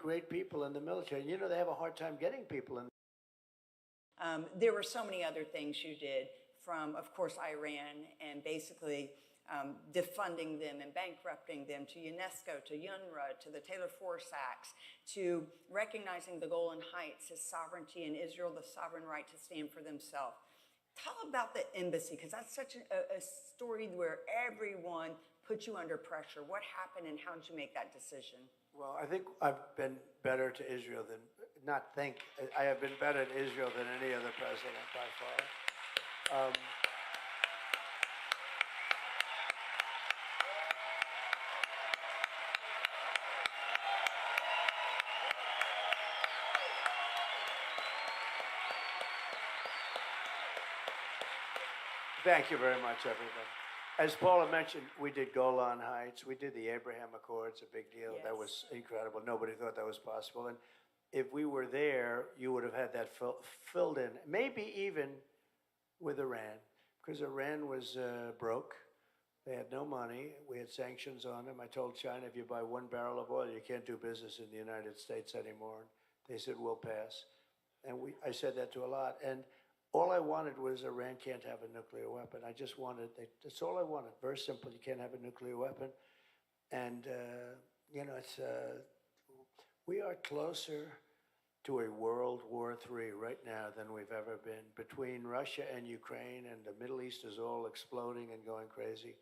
great people in the military. You know, they have a hard time getting people in. There were so many other things you did, from, of course, Iran, and basically defunding them and bankrupting them, to UNESCO, to UNRWA, to the Taylor Force Acts, to recognizing the Golan Heights as sovereignty and Israel the sovereign right to stand for themselves. Tell about the embassy, because that's such a story where everyone put you under pressure. What happened and how did you make that decision? Well, I think I've been better to Israel than, I have been better to Israel than any other president by far. Thank you very much, everybody. As Paula mentioned, we did Golan Heights. We did the Abraham Accords, a big deal. Yes. That was incredible. Nobody thought that was possible. And if we were there, you would have had that filled in, maybe even with Iran, because Iran was broke. They had no money. We had sanctions on them. I told China, if you buy 1 barrel of oil, you can't do business in the United States anymore. They said, we'll pass. And I said that to a lot. And all I wanted was Iran can't have a nuclear weapon. I just wanted, that's all I wanted. Very simple, you can't have a nuclear weapon. And, you know, we are closer to a World War III right now than we've ever been. Between Russia and Ukraine, and the Middle East is all exploding and going crazy.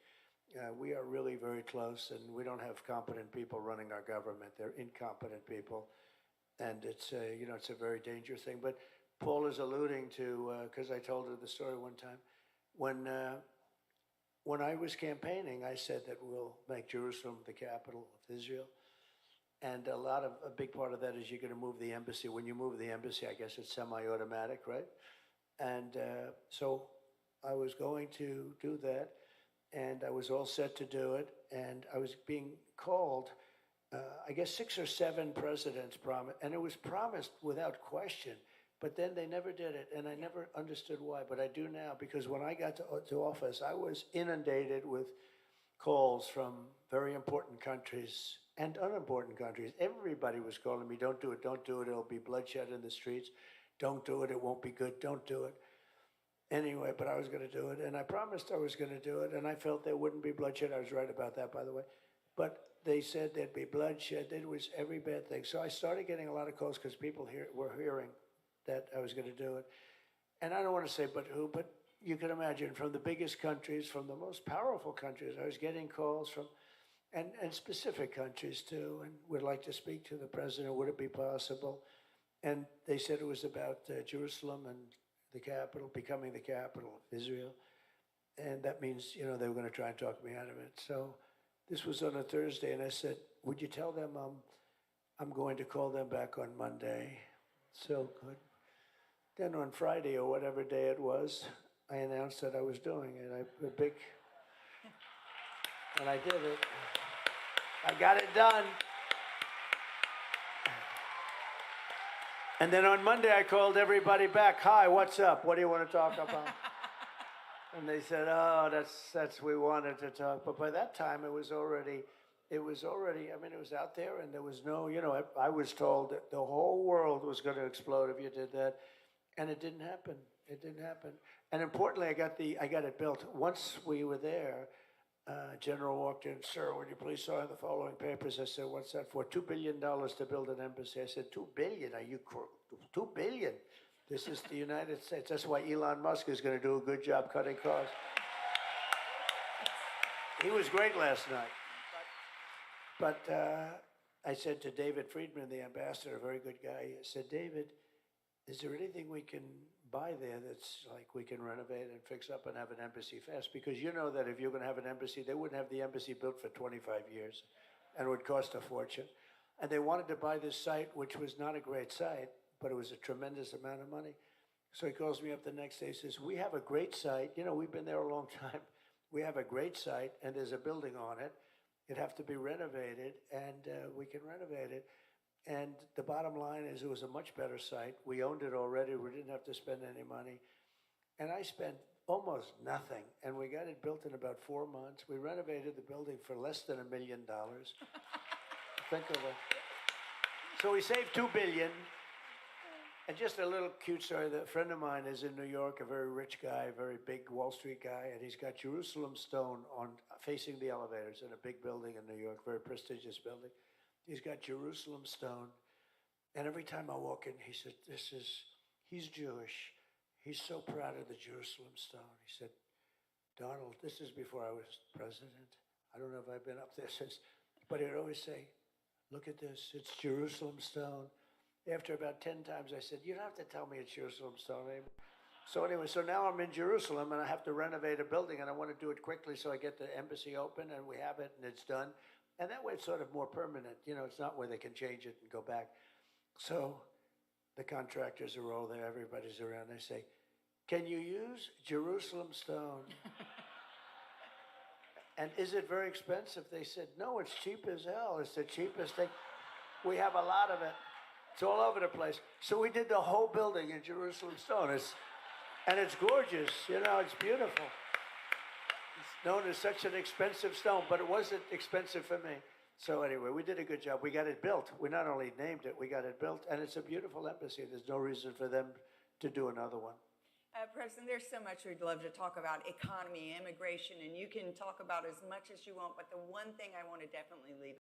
We are really very close, and we don't have competent people running our government. They're incompetent people. And it's, you know, it's a very dangerous thing. But Paul is alluding to, because I told her the story one time, when I was campaigning, I said that we'll make Jerusalem the capital of Israel. And a big part of that is you're going to move the embassy. When you move the embassy, I guess it's semi-automatic, right? And so I was going to do that, and I was all set to do it, and I was being called, I guess 6 or 7 presidents promised, and it was promised without question. But then they never did it, and I never understood why, but I do now, because when I got to office, I was inundated with calls from very important countries and unimportant countries. Everybody was calling me, don't do it, it'll be bloodshed in the streets, don't do it, it won't be good, don't do it. Anyway, but I was going to do it, and I promised I was going to do it, and I felt there wouldn't be bloodshed. I was right about that, by the way. But they said there'd be bloodshed. It was every bad thing. So I started getting a lot of calls because people were hearing that I was going to do it. And I don't want to say but who, but you can imagine, from the biggest countries, from the most powerful countries, I was getting calls from, and specific countries too, and would like to speak to the president, would it be possible? And they said it was about Jerusalem and the capital, becoming the capital of Israel. And that means, you know, they were going to try and talk me out of it. So this was on a Thursday, and I said, would you tell them I'm going to call them back on Monday? So good. Then on Friday, or whatever day it was, I announced that I was doing it. And I did it. I got it done. And then on Monday, I called everybody back. Hi, what's up? What do you want to talk about? And they said, oh, that's we wanted to talk. But by that time, it was already, I mean, it was out there, and there was no, you know, I was told that the whole world was going to explode if you did that. And it didn't happen. It didn't happen. And importantly, I got it built. Once we were there, General walked in, sir, would you please sign the following papers? I said, what's that for? $2 billion to build an embassy. I said, $2 billion? Are you $2 billion? This is the United States. That's why Elon Musk is going to do a good job cutting costs. He was great last night. But I said to David Friedman, the ambassador, a very good guy, I said, David, is there anything we can buy there that's like we can renovate and fix up and have an embassy fast? Because you know that if you're going to have an embassy, they wouldn't have the embassy built for 25 years, and it would cost a fortune. And they wanted to buy this site, which was not a great site, but it was a tremendous amount of money. So he calls me up the next day, he says, we have a great site. You know, we've been there a long time. We have a great site, and there's a building on it. It'd have to be renovated, and we can renovate it. And the bottom line is it was a much better site. We owned it already. We didn't have to spend any money. And I spent almost nothing, and we got it built in about 4 months. We renovated the building for less than $1 million. Think of it. So we saved $2 billion. And just a little cute story. A friend of mine is in New York, a very rich guy, a very big Wall Street guy, and he's got Jerusalem stone on facing the elevators in a big building in New York, very prestigious building. He's got Jerusalem stone, and every time I walk in, he said, he's Jewish. He's so proud of the Jerusalem stone. He said, Donald, this is before I was president. I don't know if I've been up there since, but he'd always say, look at this, it's Jerusalem stone. After about 10 times, I said, you don't have to tell me it's Jerusalem stone anymore. So anyway, so now I'm in Jerusalem, and I have to renovate a building, and I want to do it quickly so I get the embassy open, and we have it, and it's done. And that way it's sort of more permanent. You know, it's not where they can change it and go back. So the contractors are all there, everybody's around. They say, can you use Jerusalem stone? And is it very expensive? They said, no, it's cheap as hell. It's the cheapest thing. We have a lot of it. It's all over the place. So we did the whole building in Jerusalem stone. And it's gorgeous. You know, it's beautiful. It's known as such an expensive stone, but it wasn't expensive for me. So anyway, we did a good job. We got it built. We not only named it, we got it built. And it's a beautiful embassy. There's no reason for them to do another one. President, there's so much we'd love to talk about economy, immigration, and you can talk about as much as you want, but the one thing I want to definitely leave